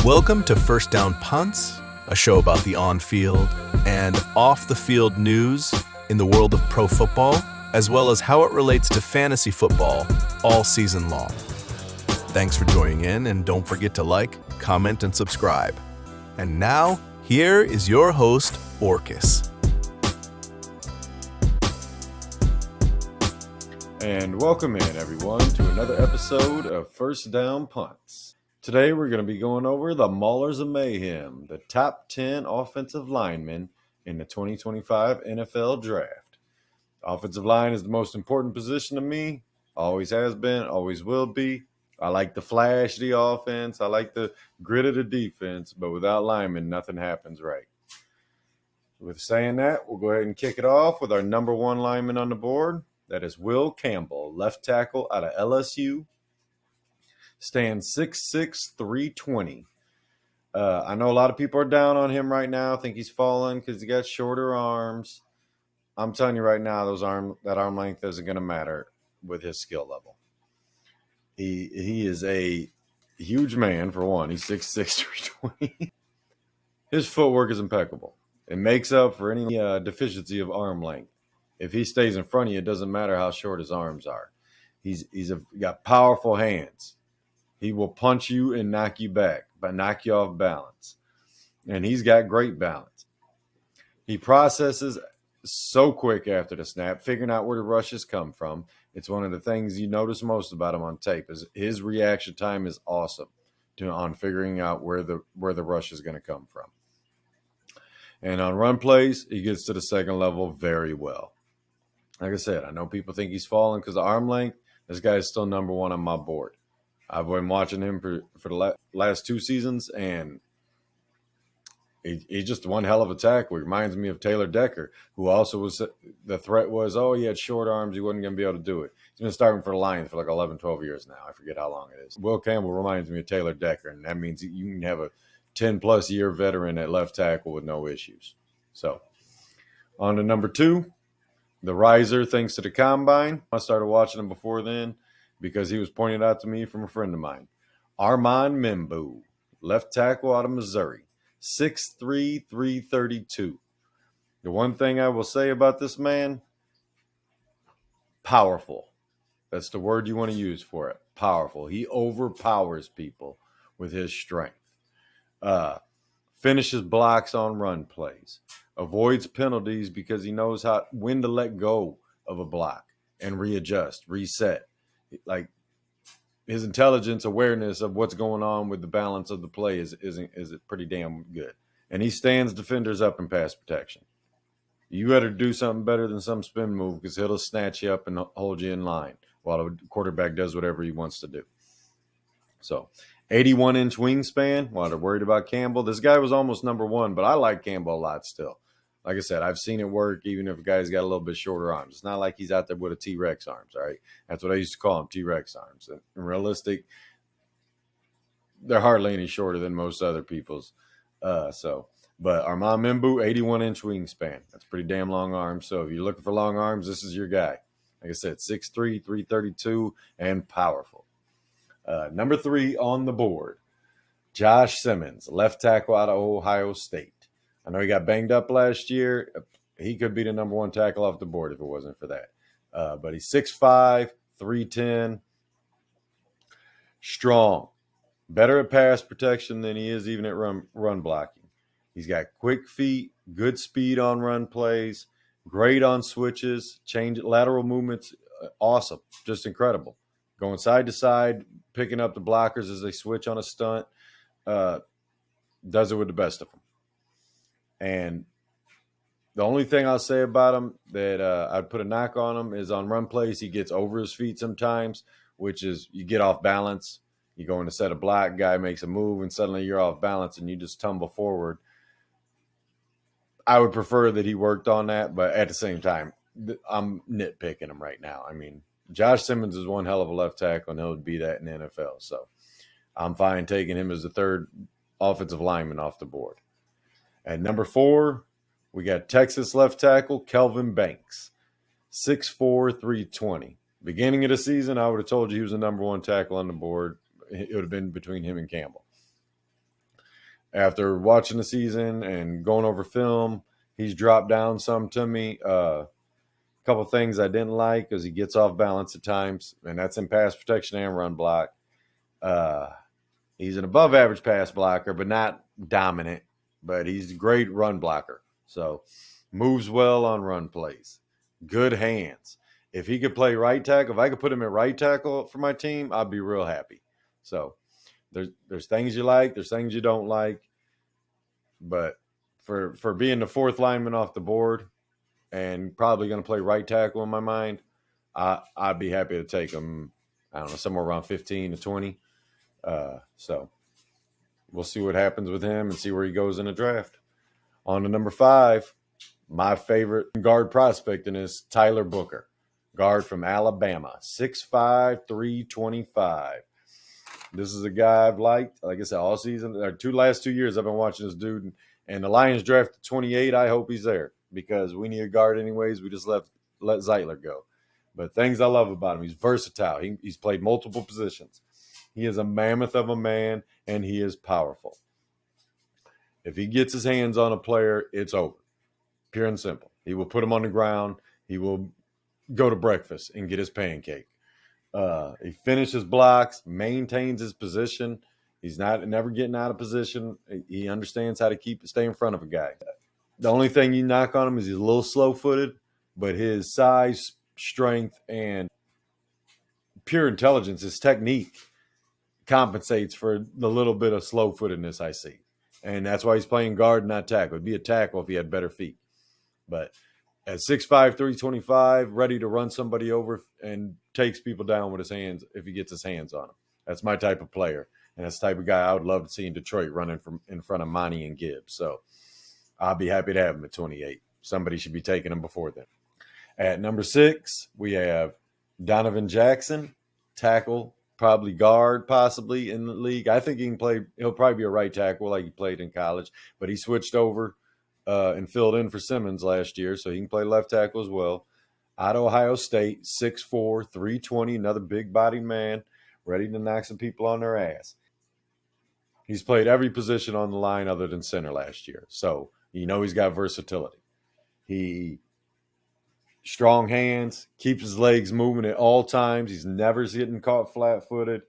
Welcome to First Down Punts, a show about the on-field and off-the-field news in the world of pro football, as well as how it relates to fantasy football all season long. Thanks for joining in, and don't forget to like, comment, and subscribe. And now, here is your host, Orcus. And welcome in, everyone, to another episode of First Down Punts. Today, we're going to be going over the Maulers of Mayhem, the top 10 offensive linemen in the 2025 NFL Draft. Offensive line is the most important position to me, always has been, always will be. I like the flash of the offense, I like the grit of the defense, but without linemen, nothing happens right. With saying that, we'll go ahead and kick it off with our number one lineman on the board. That is Will Campbell, left tackle out of LSU. Stands 6'6", 320. I know a lot of people are down on him right now, think he's falling because he got shorter arms. I'm telling you right now, that arm length isn't going to matter with his skill level. He is a huge man, for one. He's 6'6", 320. His footwork is impeccable. It makes up for any deficiency of arm length. If he stays in front of you, it doesn't matter how short his arms are. He's got powerful hands. He will punch you and knock you back, but knock you off balance. And he's got great balance. He processes so quick after the snap, figuring out where the rushes come from. It's one of the things you notice most about him on tape. Is his reaction time is awesome on figuring out where the rush is going to come from. And on run plays, he gets to the second level very well. Like I said, I know people think he's falling because of arm length. This guy is still number one on my board. I've been watching him for the last two seasons, and he's just one hell of a tackler. He reminds me of Taylor Decker, who also was – the threat was, he had short arms. He wasn't going to be able to do it. He's been starting for the Lions for like 11, 12 years now. I forget how long it is. Will Campbell reminds me of Taylor Decker, and that means you can have a 10-plus year veteran at left tackle with no issues. So, on to number two, the riser thanks to the combine. I started watching him before then, because he was pointed out to me from a friend of mine. Armand Membu, left tackle out of Missouri, 6'3", 332. The one thing I will say about this man, powerful. That's the word you want to use for it, powerful. He overpowers people with his strength. Finishes blocks on run plays. Avoids penalties because he knows when to let go of a block and readjust, reset. Like his intelligence, awareness of what's going on with the balance of the play is pretty damn good. And he stands defenders up in pass protection. You better do something better than some spin move because he'll snatch you up and hold you in line while the quarterback does whatever he wants to do. So 81-inch wingspan. While they're worried about Campbell, this guy was almost number one, but I like Campbell a lot still. Like I said, I've seen it work even if a guy's got a little bit shorter arms. It's not like he's out there with a T-Rex arms, all right? That's what I used to call him, T-Rex arms. And realistic, they're hardly any shorter than most other people's. But Armand Membu, 81-inch wingspan. That's pretty damn long arms. So if you're looking for long arms, this is your guy. Like I said, 6'3", 332, and powerful. Number three on the board, Josh Simmons, left tackle out of Ohio State. I know he got banged up last year. He could be the number one tackle off the board if it wasn't for that. But he's 6'5", 310, strong, better at pass protection than he is even at run blocking. He's got quick feet, good speed on run plays, great on switches, lateral movements, awesome, just incredible. Going side to side, picking up the blockers as they switch on a stunt, does it with the best of them. And the only thing I'll say about him that I'd put a knock on him is on run plays, he gets over his feet sometimes, which is you get off balance. You go in to set a block, guy makes a move, and suddenly you're off balance and you just tumble forward. I would prefer that he worked on that, but at the same time, I'm nitpicking him right now. I mean, Josh Simmons is one hell of a left tackle, and he'll be that in the NFL. So I'm fine taking him as the third offensive lineman off the board. At number four, we got Texas left tackle Kelvin Banks, 6'4", 320. Beginning of the season, I would have told you he was the number one tackle on the board. It would have been between him and Campbell. after watching the season and going over film, he's dropped down some to me. Couple things I didn't like is he gets off balance at times, and that's in pass protection and run block. He's an above average pass blocker, but not dominant. But he's a great run blocker. So moves well on run plays. Good hands. If he could play right tackle, if I could put him at right tackle for my team, I'd be real happy. So there's things you like, there's things you don't like. But for being the fourth lineman off the board and probably going to play right tackle in my mind, I'd be happy to take him, I don't know, somewhere around 15 to 20. So we'll see what happens with him and see where he goes in the draft. On to number 5, my favorite guard prospect in is Tyler Booker, guard from Alabama, 6'5", 325. This is a guy I've liked, like I said, all season. Last 2 years I've been watching this dude, and the Lions drafted 28. I hope he's there because we need a guard anyways. We just let Zeitler go. But things I love about him, he's versatile. He's played multiple positions. He is a mammoth of a man, and he is powerful. If he gets his hands on a player, it's over. Pure and simple. He will put him on the ground. He will go to breakfast and get his pancake. He finishes blocks, maintains his position. He's never getting out of position. He understands how to stay in front of a guy. The only thing you knock on him is he's a little slow-footed, but his size, strength, and pure intelligence, his technique, compensates for the little bit of slow-footedness I see. And that's why he's playing guard, not tackle. It'd be a tackle if he had better feet. But at 6'5", 325, ready to run somebody over and takes people down with his hands if he gets his hands on them. That's my type of player. And that's the type of guy I would love to see in Detroit running from in front of Monty and Gibbs. So I'll be happy to have him at 28. Somebody should be taking him before then. At number 6, we have Donovan Jackson, tackle, probably guard, possibly in the league. I think he can play. He'll probably be a right tackle like he played in college, but he switched over and filled in for Simmons last year, so he can play left tackle as well. Out of Ohio State, 6'4", 320, another big-bodied man, ready to knock some people on their ass. He's played every position on the line other than center last year, so you know he's got versatility. He strong hands, keeps his legs moving at all times. He's never getting caught flat-footed,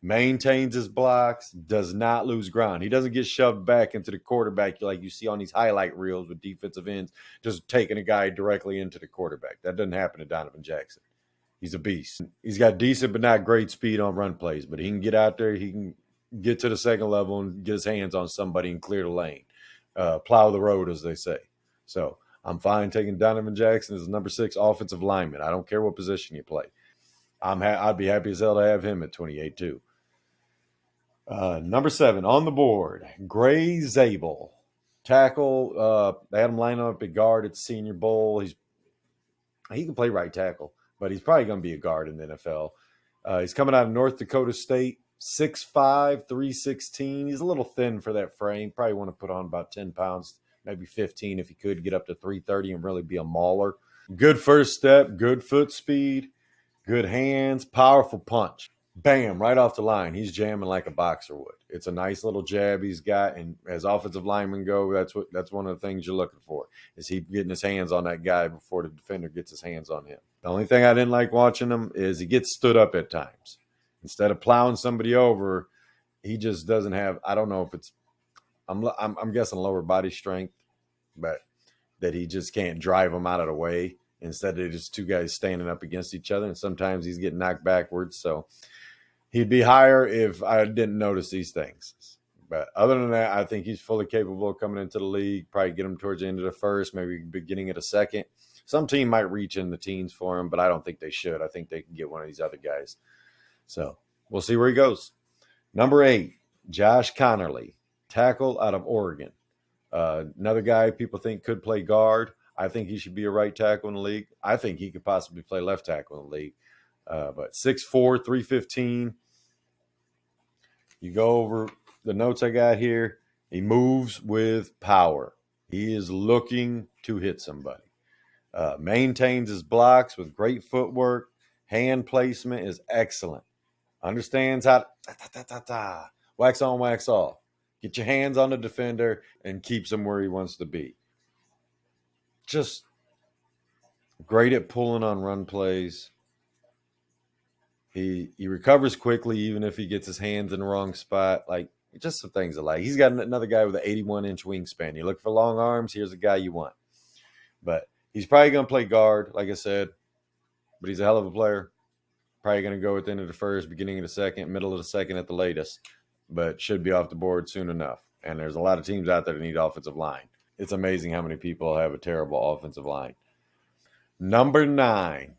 maintains his blocks, does not lose ground. He doesn't get shoved back into the quarterback like you see on these highlight reels with defensive ends, just taking a guy directly into the quarterback. That doesn't happen to Donovan Jackson. He's a beast. He's got decent but not great speed on run plays, but he can get out there. He can get to the second level and get his hands on somebody and clear the lane. Plow the road, as they say. So I'm fine taking Donovan Jackson as number 6 offensive lineman. I don't care what position you play. I'd be happy as hell to have him at 28 too. Number 7 on the board, Gray Zabel, tackle. They had him line up at guard at the Senior Bowl. He can play right tackle, but he's probably going to be a guard in the NFL. He's coming out of North Dakota State, 6'5", 316. He's a little thin for that frame. Probably want to put on about 10 pounds, maybe 15 if he could get up to 330 and really be a mauler. Good first step, good foot speed, good hands, powerful punch. Bam, right off the line. He's jamming like a boxer would. It's a nice little jab he's got, and as offensive linemen go, that's one of the things you're looking for, is he getting his hands on that guy before the defender gets his hands on him. The only thing I didn't like watching him is he gets stood up at times. Instead of plowing somebody over, he just doesn't have, I don't know if it's, I'm guessing lower body strength, but that he just can't drive them out of the way. Instead of just two guys standing up against each other, and sometimes he's getting knocked backwards. So he'd be higher if I didn't notice these things. But other than that, I think he's fully capable of coming into the league, probably get him towards the end of the first, maybe beginning of the second. Some team might reach in the teens for him, but I don't think they should. I think they can get one of these other guys. So we'll see where he goes. Number 8, Josh Connerly, tackle out of Oregon. Another guy people think could play guard. I think he should be a right tackle in the league. I think he could possibly play left tackle in the league. But 6'4", 315. You go over the notes I got here. He moves with power. He is looking to hit somebody. Maintains his blocks with great footwork. Hand placement is excellent. Understands how to wax on, wax off. Get your hands on the defender and keeps him where he wants to be. Just great at pulling on run plays. He recovers quickly, even if he gets his hands in the wrong spot. Like, just some things I like. He's got another guy with an 81-inch wingspan. You look for long arms, here's a guy you want. But he's probably going to play guard, like I said. But he's a hell of a player. Probably going to go at the end of the first, beginning of the second, middle of the second at the latest. But should be off the board soon enough. And there's a lot of teams out there that need offensive line. It's amazing how many people have a terrible offensive line. Number 9.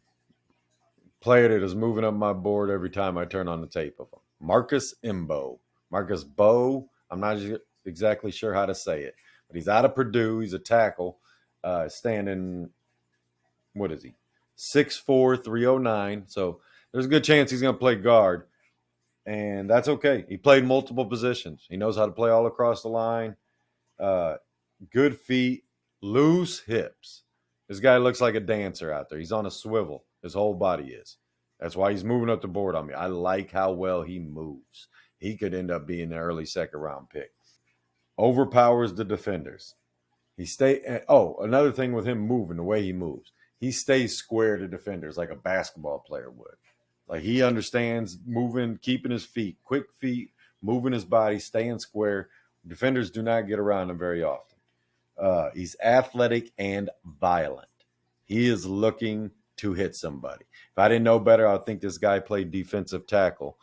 Player that is moving up my board every time I turn on the tape of him. Marcus Imbo. Marcus Bo. I'm not exactly sure how to say it. But he's out of Purdue. He's a tackle. Standing, what is he? 6'4", 309. So there's a good chance he's going to play guard. And that's okay. He played multiple positions. He knows how to play all across the line. Good feet. Loose hips. This guy looks like a dancer out there. He's on a swivel. His whole body is. That's why he's moving up the board on me. I like how well he moves. He could end up being an early second-round pick. Overpowers the defenders. Another thing with him moving, the way he moves. He stays square to defenders like a basketball player would. Like, he understands moving, keeping his feet, quick feet, moving his body, staying square. Defenders do not get around him very often. He's athletic and violent. He is looking to hit somebody. If I didn't know better, I would think this guy played defensive tackle.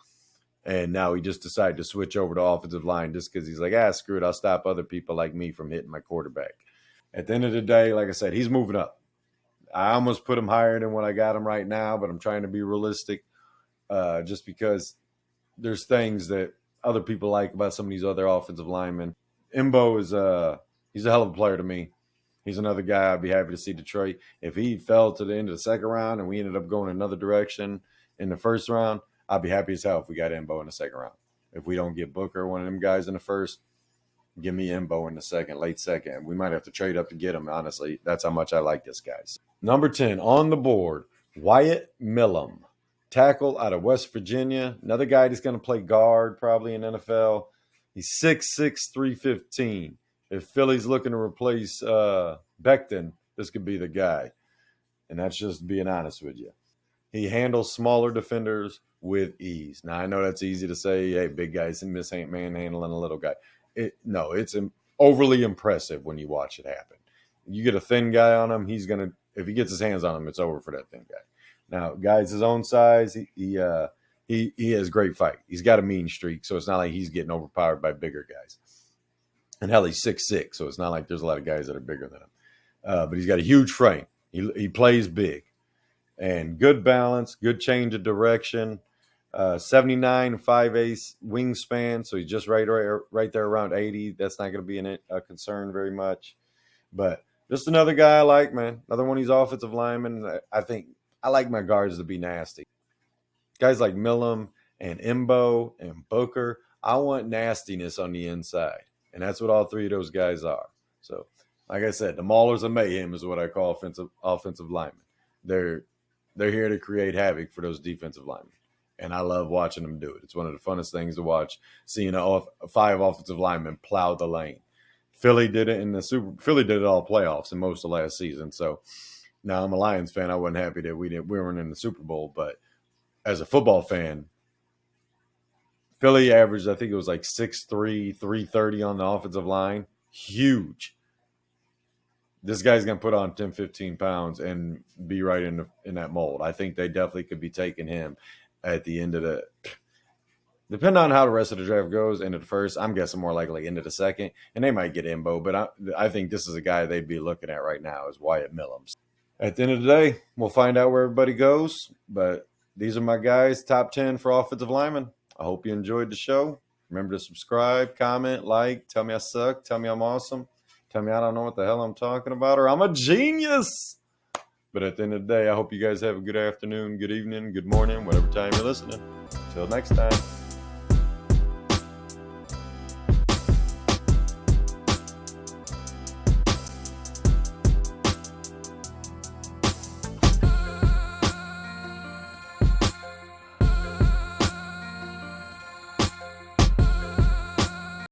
And now he just decided to switch over to offensive line just because he's like, screw it. I'll stop other people like me from hitting my quarterback. At the end of the day, like I said, he's moving up. I almost put him higher than what I got him right now, but I'm trying to be realistic just because there's things that other people like about some of these other offensive linemen. Imbo is he's a hell of a player to me. He's another guy I'd be happy to see Detroit. If he fell to the end of the second round and we ended up going another direction in the first round, I'd be happy as hell if we got Imbo in the second round. If we don't get Booker, one of them guys in the first, give me Imbo in the second, late second. We might have to trade up to get him, honestly. That's how much I like this guy. Number 10 on the board, Wyatt Millam. Tackle out of West Virginia. Another guy that's going to play guard probably in NFL. He's 6'6", 315. If Philly's looking to replace Becton, this could be the guy. And that's just being honest with you. He handles smaller defenders with ease. Now, I know that's easy to say, hey, big guys manhandling a little guy. It's overly impressive when you watch it happen. You get a thin guy on him, if he gets his hands on him, it's over for that thin guy. Now, guys his own size, he has great fight. He's got a mean streak, so it's not like he's getting overpowered by bigger guys. And hell, he's 6'6", so it's not like there's a lot of guys that are bigger than him. But he's got a huge frame. He plays big. And good balance, good change of direction. 79 5/8 wingspan, so he's just right there around 80. That's not going to be a concern very much. But just another guy I like, man. Another one of these offensive linemen. I think I like my guards to be nasty. Guys like Millam and Imbo and Booker, I want nastiness on the inside. And that's what all three of those guys are. So, like I said, the Maulers of Mayhem is what I call offensive linemen. They're here to create havoc for those defensive linemen. And I love watching them do it. It's one of the funnest things to watch, seeing 5 offensive linemen plow the lane. Philly did it Philly did it all playoffs in most of last season. So now I'm a Lions fan. I wasn't happy that we weren't in the Super Bowl. But as a football fan, Philly averaged, I think it was like 6'3", 330 on the offensive line. Huge. This guy's going to put on 10, 15 pounds and be right in that mold. I think they definitely could be taking him at the end of the – depending on how the rest of the draft goes, end of the first, I'm guessing more likely end of the second. And they might get Imbo, but I think this is a guy they'd be looking at right now is Wyatt Millam. At the end of the day, we'll find out where everybody goes. But these are my guys, top 10 for offensive linemen. I hope you enjoyed the show. Remember to subscribe, comment, like, tell me I suck, tell me I'm awesome, tell me I don't know what the hell I'm talking about, or I'm a genius. But at the end of the day, I hope you guys have a good afternoon, good evening, good morning, whatever time you're listening. Until next time.